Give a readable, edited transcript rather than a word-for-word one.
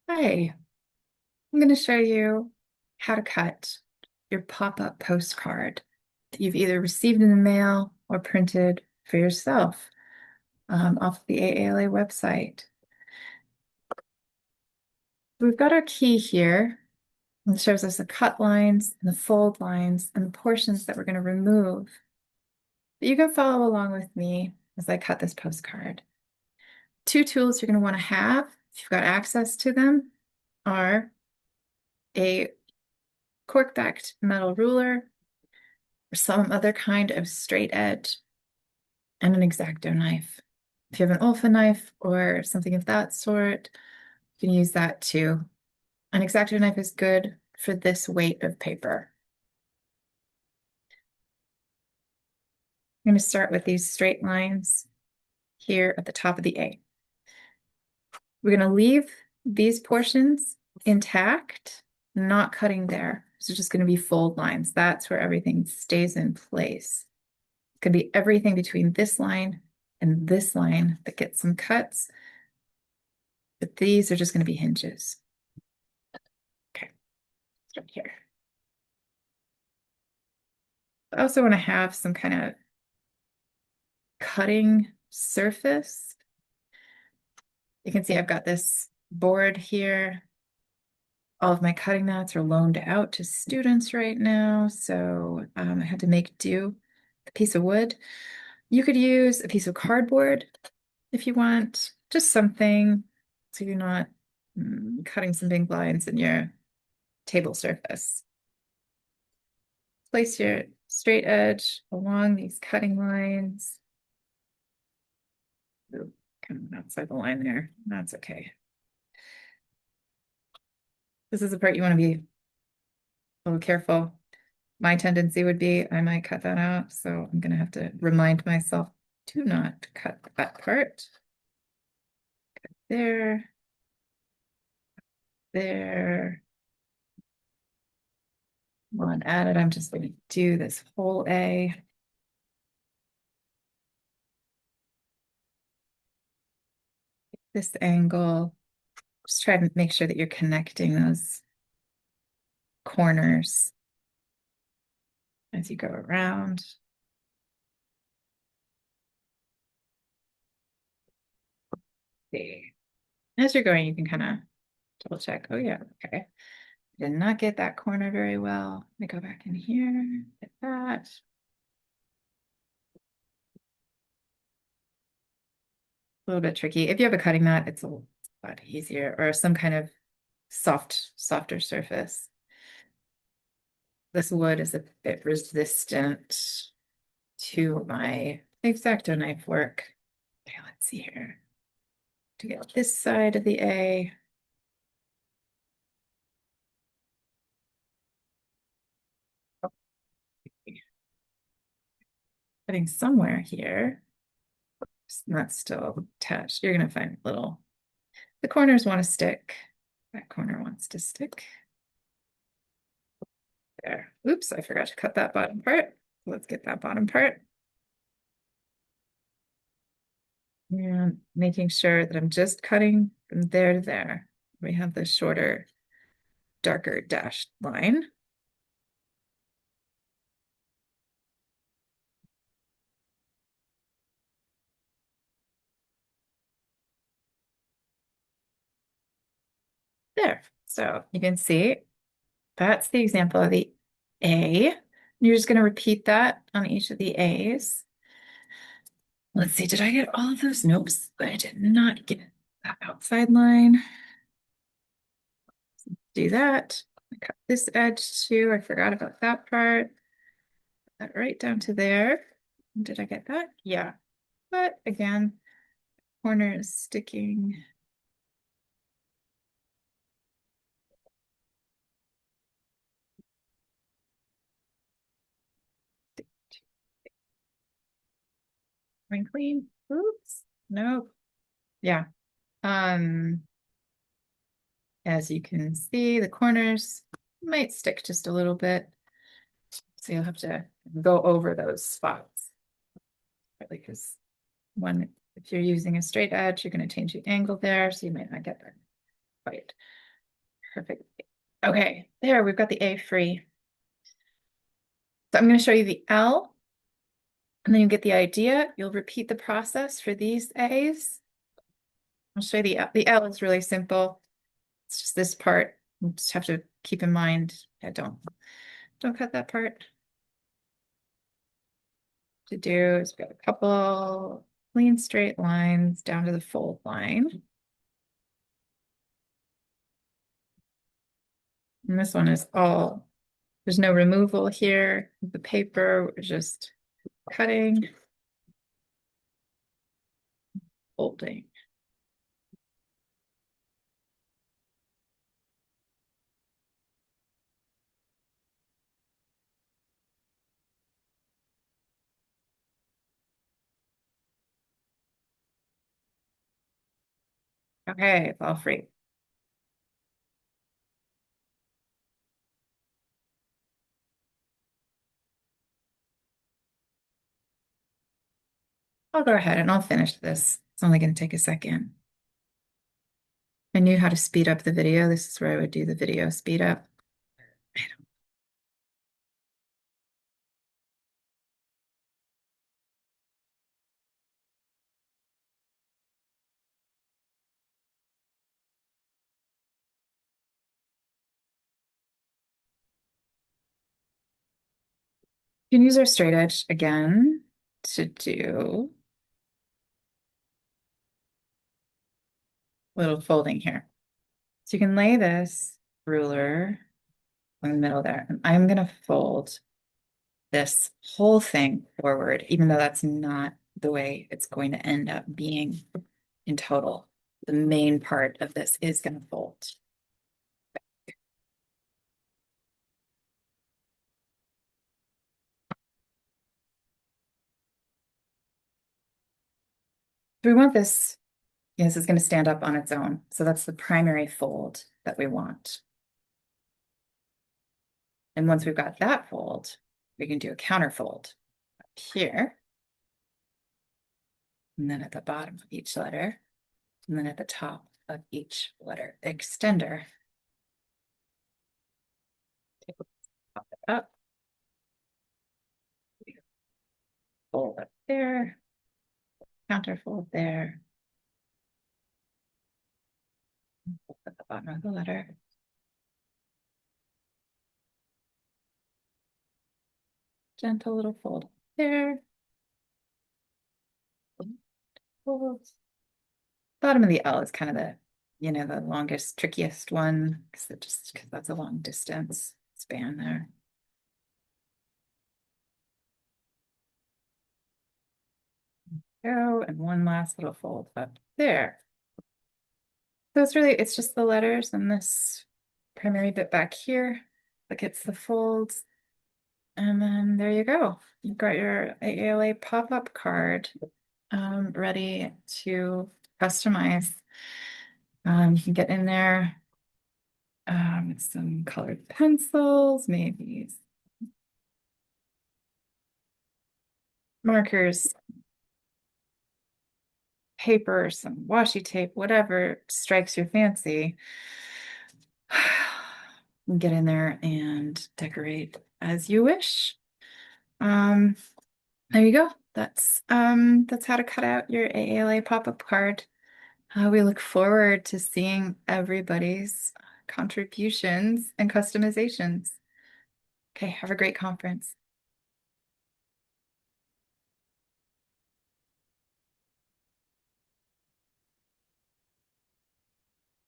Hi, I'm going to show you how to cut your pop-up postcard that you've either received in the mail or printed for yourself off the AALA website. We've got our key here. It shows us the cut lines and the fold lines and the portions that we're going to remove. But you can follow along with me as I cut this postcard. Two tools you're going to want to have, if you've got access to them, are a cork-backed metal ruler or some other kind of straight edge, and an X-Acto knife. If you have an Olfa knife or something of that sort, you can use that too. An X-Acto knife is good for this weight of paper. I'm going to start with these straight lines here at the top of the A. We're going to leave these portions intact, not cutting there. So just going to be fold lines. That's where everything stays in place. It's going to be everything between this line and this line that gets some cuts, but these are just going to be hinges. Okay, start here. I also want to have some kind of cutting surface. You can see I've got this board here. All of my cutting mats are loaned out to students right now, so I had to make do with a piece of wood. You could use a piece of cardboard if you want, just something so you're not cutting some big lines in your table surface. Place your straight edge along these cutting lines. Ooh, kind of outside the line there. That's okay. This is the part you want to be a little careful. My tendency would be I might cut that out, so I'm going to have to remind myself to not cut that part. Cut there, there. One added, I'm just going to do this whole A. This angle. Just try to make sure that you're connecting those corners as you go around. See. As you're going, you can kind of double check. Oh yeah, okay. Did not get that corner very well. Let me go back in here, get that. A little bit tricky. If you have a cutting mat, it's a lot easier, or some kind of softer surface. This wood is a bit resistant to my X-Acto knife work. Okay, let's see here. To get this side of the A. Cutting somewhere here. It's not still attached. You're gonna find little, the corners want to stick. That corner wants to stick. There. Oops, I forgot to cut that bottom part. Let's get that bottom part. And making sure that I'm just cutting from there to there. We have the shorter, darker dashed line. There. So you can see that's the example of the A. You're just going to repeat that on each of the A's. Let's see, did I get all of those? Nope, I did not get that outside line. Do that. I cut this edge too. I forgot about that part. Put that right down to there. Did I get that? Yeah. But again, corner is sticking. Ring clean. Oops. Nope. Yeah. Um, as you can see, the corners might stick just a little bit. So you'll have to go over those spots. Partly because if you're using a straight edge, you're going to change the angle there, so you might not get that. quite perfect. Okay, there, we've got the A free. So I'm going to show you the L, and then you get the idea. You'll repeat the process for these A's. I'll show you the L is really simple. It's just this part. You just have to keep in mind, yeah, don't cut that part. To do is we've got a couple clean straight lines down to the fold line. And this one is all, there's no removal here. The paper, we're just cutting, folding. Okay, it's all free. I'll go ahead and I'll finish this. It's only going to take a second. I knew how to speed up the video. This is where I would do the video speed up. You can use our straight edge again to do a little folding here. So you can lay this ruler in the middle there. And I'm going to fold this whole thing forward, even though that's not the way it's going to end up being in total. The main part of this is going to fold. So we want this, this is going to stand up on its own. So that's the primary fold that we want. And once we've got that fold, we can do a counterfold up here. And then at the bottom of each letter, and then at the top of each letter extender. Pop it up. Fold up there. Counterfold there. Fold at the bottom of the letter. Gentle little fold there. Fold. Bottom of the L is kind of the, the longest, trickiest one, because that's a long distance span there. Go, and one last little fold up there. So it's just the letters and this primary bit back here that gets the folds. And then there you go. You've got your AALA pop-up card ready to customize. You can get in there with some colored pencils, maybe markers, paper, some washi tape, whatever strikes your fancy. Get in there and decorate as you wish. There you go. That's how to cut out your AALA pop-up card. We look forward to seeing everybody's contributions and customizations. Okay, have a great conference.